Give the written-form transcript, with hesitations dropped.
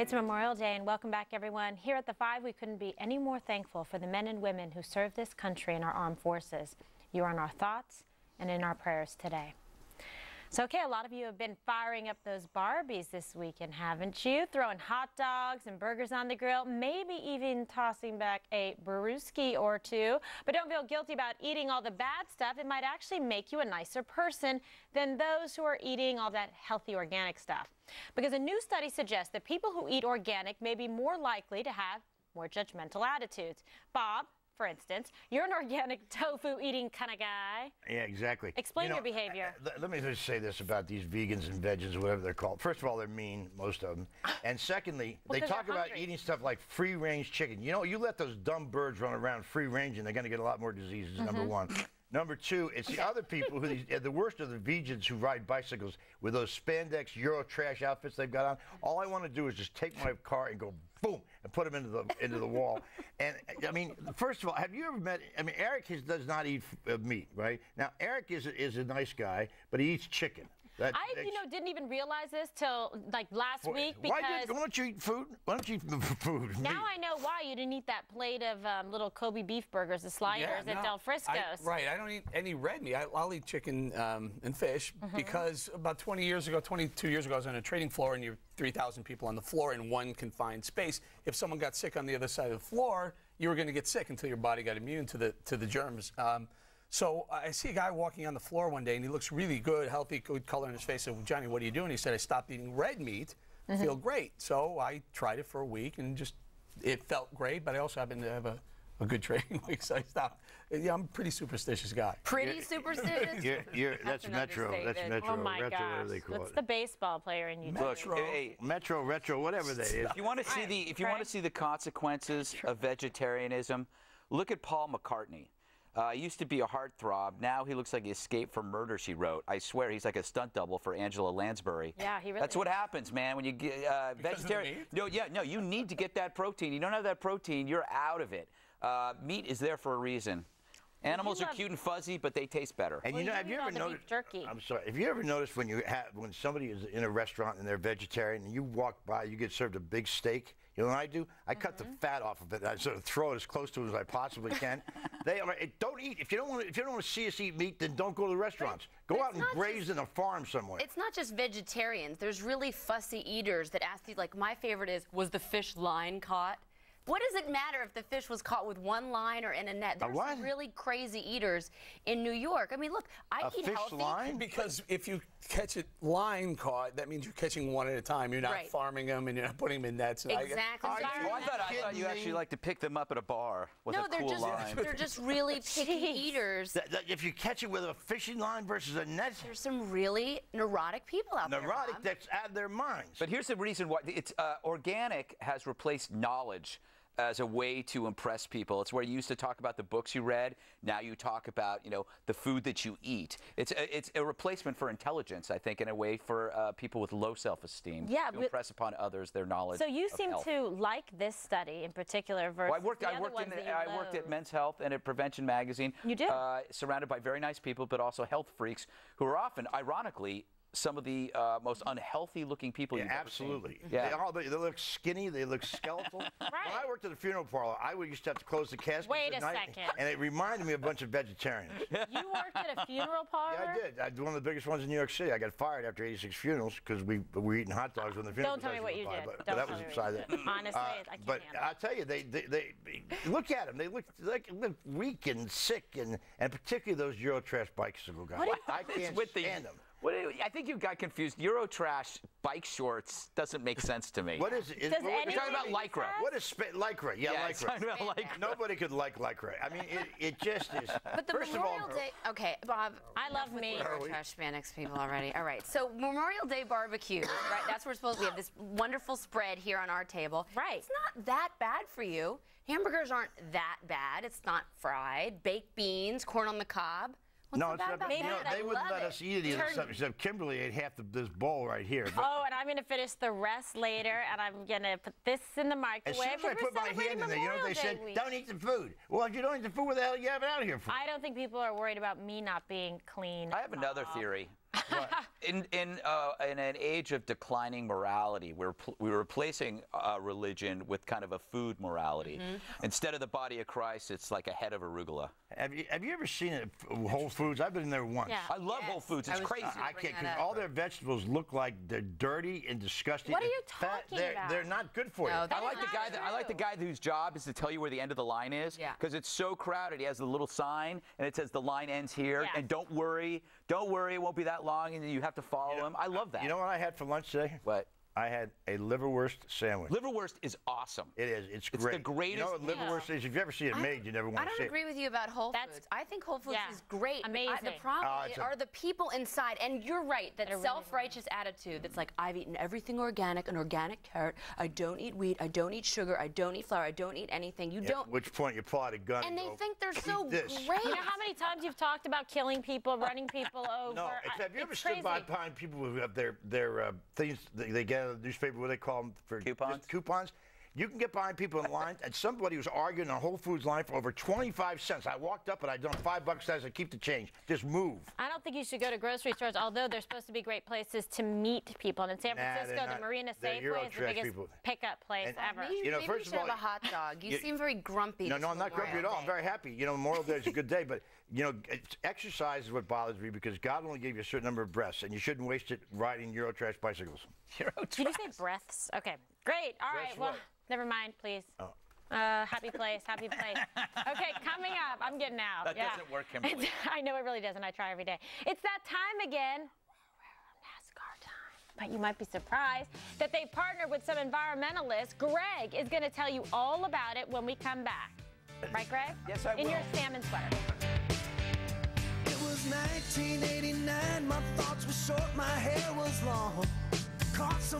It's Memorial Day, and welcome back, everyone. Here at The 5, we couldn't be any more thankful for the men and women who serve this country and our armed forces. You're in our thoughts and in our prayers today. So, okay, a lot of you have been firing up those Barbies this weekend, haven't you? Throwing hot dogs and burgers on the grill, maybe even tossing back a brewski or two. But don't feel guilty about eating all the bad stuff. It might actually make you a nicer person than those who are eating all that healthy organic stuff. Because a new study suggests that people who eat organic may be more likely to have more judgmental attitudes. Bob, for instance, you're an organic tofu eating kind of guy. Yeah, exactly. Explain your behavior. Let me just say this about these vegans and vegans, whatever they're called. First of all, they're mean, most of them. And secondly, they talk about eating stuff like free-range chicken. You know, you let those dumb birds run around free-range and they're going to get a lot more diseases, number one. Number two, it's the other people, the worst of the vegans who ride bicycles with those spandex Euro trash outfits they've got on. All I want to do is just take my car and go boom and put them into the wall. And I mean, first of all, have you ever met? I mean, Eric does not eat meat, right? Now, Eric is a nice guy, but he eats chicken. I didn't even realize this till like last week because why don't you eat food? Why don't you eat food? Now I know why you didn't eat that plate of little Kobe beef burgers, the sliders at Del Frisco's. Right, I don't eat any red meat. I'll eat chicken and fish because about 22 years ago, I was on a trading floor and you're 3,000 people on the floor in one confined space. If someone got sick on the other side of the floor, you were going to get sick until your body got immune to the germs. So I see a guy walking on the floor one day, and he looks really good, healthy, good color in his face. I said, well, Johnny, what are you doing? He said, I stopped eating red meat. Feel great. So I tried it for a week, and it felt great, but I also happened to have a good trading week, so I stopped. Yeah, I'm a pretty superstitious guy. Pretty superstitious? That's Metro. That's Metro. Oh, my retro, gosh. whatever they call That's it. the baseball player in you. Metro, retro, whatever that is. If you want to see the consequences of vegetarianism, look at Paul McCartney. He used to be a heartthrob. Now he looks like he escaped from Murder, She Wrote. I swear he's like a stunt double for Angela Lansbury. Yeah, he really That's what happens, man, when you get vegetarian. No, you need to get that protein. You don't have that protein, you're out of it. Meat is there for a reason. Animals are cute and fuzzy, but they taste better. And have you ever noticed? Jerky. I'm sorry. Have you ever noticed when somebody is in a restaurant and they're vegetarian and you walk by, you get served a big steak? You know what I do? I cut the fat off of it. I sort of throw it as close to it as I possibly can. Don't eat. If you don't want to see us eat meat, then don't go to the restaurants. Go out and graze in a farm somewhere. It's not just vegetarians. There's really fussy eaters that ask you, like, my favorite was the fish line caught? What does it matter if the fish was caught with one line or in a net? There's some really crazy eaters in New York. I mean, look, I eat fish healthy. Line? Because if you catch it line caught, that means you're catching one at a time. You're not farming them and you're not putting them in nets. Exactly. I thought you actually like to pick them up at a bar with a cool line. They're just really picky eaters. If you catch it with a fishing line versus a net, there's some really neurotic people out there. Neurotic, that's out of their minds. But here's the reason why. It's organic has replaced knowledge as a way to impress people. It's where you used to talk about the books you read. Now you talk about, the food that you eat. It's a replacement for intelligence, I think, in a way for people with low self-esteem. Yeah, to impress upon others their knowledge. So you of seem health. to like this study in particular versus I worked at Men's Health and at Prevention Magazine. You did? Surrounded by very nice people, but also health freaks who are often, ironically, some of the most unhealthy-looking people you've ever seen. Absolutely. Yeah. They look skinny. They look skeletal. Right. When I worked at a funeral parlor, I used to have to close the casket Wait at a night, second. and it reminded me of a bunch of vegetarians. You worked at a funeral parlor? Yeah, I did. I did one of the biggest ones in New York City. I got fired after 86 funerals because we were eating hot dogs when the funeral. Don't tell me what you did. But that was beside that. Honestly, I can't but handle I'll tell you, they look at them. They look weak and sick, and particularly those Eurotrash bicycle guys. I can't stand them. I think you got confused. Eurotrash bike shorts doesn't make sense to me. What is it? We're talking about Lycra. What is Lycra? Yeah, Lycra. Talking about Lycra. Nobody could like Lycra. I mean, it just is. But the Memorial Day. Okay, Bob. I love me. Trash Hispanics people already. All right. So Memorial Day barbecue, right? That's where we're supposed to. We have this wonderful spread here on our table. Right. It's not that bad for you. Hamburgers aren't that bad. It's not fried. Baked beans, corn on the cob. No, it's not. They wouldn't let us eat any of this stuff. Except Kimberly ate half this bowl right here. Oh, and I'm going to finish the rest later, and I'm going to put this in the As microwave. soon as I put my hand in there, you know what they said? Don't eat the food. Well, if you don't eat the food, what the hell do you have it out here for? I don't think people are worried about me not being clean. I have another theory. What? In an age of declining morality, we're replacing religion with kind of a food morality. Instead of the body of Christ, it's like a head of arugula. Have you ever seen it at Whole Foods? I've been there once. Yeah. I love Whole Foods. It's crazy. I can't, because all their vegetables look like they're dirty and disgusting. What are you and fat. talking about? They're not good for you. No, I like the guy whose job is to tell you where the end of the line is. Yeah. Because it's so crowded. He has a little sign and it says the line ends here. Yeah. And don't worry, it won't be that long, and you have to follow him. I love that. You know what I had for lunch today? What? I had a liverwurst sandwich. Liverwurst is awesome. It is. It's great. It's the greatest. You know what liverwurst is? If you ever see it made, you never want I to see don't it. agree with you about Whole Foods. I think Whole Foods is great. Amazing. The problem it's are the people inside. And you're right, that really self-righteous attitude that's like, I've eaten everything organic, an organic carrot. I don't eat wheat. I don't eat sugar. I don't eat flour. I don't eat anything. You don't. At which point you pull out a gun And they go, think they're "Eat so this." great. You know how many times you've talked about killing people, running people over? No, have you ever It's stood crazy. behind people who have their things they get out of the newspaper? What do they call them? For Coupons? just coupons. You can get behind people in line, and somebody was arguing on Whole Foods line for over 25 cents. I walked up and I done $5. I said, keep the change. Just move. I don't think you should go to grocery stores, although they're supposed to be great places to meet people. And in San Francisco, they're the not. Marina They're Safeway is the Eurotrash biggest people. pickup place And- ever. Maybe, You know, maybe first we of should all, have a hot dog. You seem very grumpy. No, this I'm not grumpy at Memorial all. I'm Day. very happy. You know, Memorial Day is a good day, but, you know, exercise is what bothers me because God only gave you a certain number of breaths, and you shouldn't waste it riding Eurotrash bicycles. Did you say breaths? Okay, great. All right, Breaths well, what? never mind, please. Oh. Happy place, happy place. Okay, coming up, I'm getting out. That yeah. doesn't work, Kimberly. I know it really doesn't. I try every day. It's that time again. NASCAR time. But you might be surprised that they partnered with some environmentalists. Greg is going to tell you all about it when we come back. Right, Greg? Yes, I In will. your salmon sweater. It was 1989, my thoughts were short, my hair was long. Caught some